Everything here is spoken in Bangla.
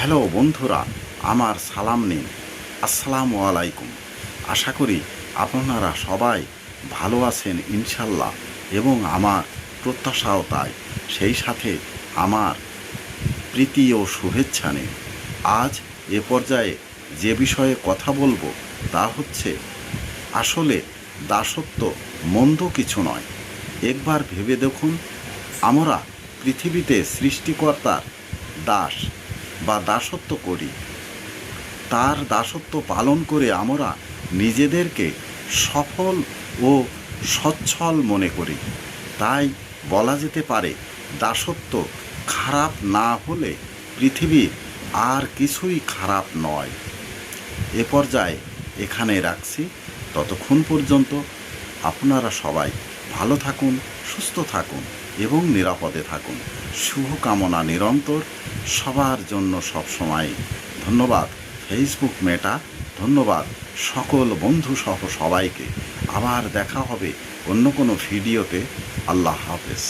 হ্যালো বন্ধুরা, আমার সালাম নিন। আসসালামু আলাইকুম। আশা করি আপনারা সবাই ভালো আছেন ইনশাল্লাহ, এবং আমার প্রত্যাশাও তাই। সেই সাথে আমার প্রীতি ও শুভেচ্ছা নিন। আজ এ পর্যায়ে যে বিষয়ে কথা বলবো তা হচ্ছে, আসলে দাসত্ব মন্দ কিছু নয়। একবার ভেবে দেখুন, আমরা পৃথিবীতে সৃষ্টিকর্তার দাস বা দাসত্ব করি। তার দাসত্ব পালন করে আমরা নিজেদেরকে সফল ও সচ্ছল মনে করি। তাই বলা যেতে পারে, দাসত্ব খারাপ না হলে পৃথিবীর আর কিছুই খারাপ নয়। এ পর্যায়ে এখানে রাখছি। ততক্ষণ পর্যন্ত আপনারা সবাই ভালো থাকুন, সুস্থ থাকুন এবং নিরাপদে থাকুন। শুভকামনা নিরন্তর সবার জন্য সবসময়। ধন্যবাদ ফেসবুক মেটা, ধন্যবাদ সকল বন্ধুসহ সবাইকে। আবার দেখা হবে অন্য কোনো ভিডিওতে। আল্লাহ হাফেজ।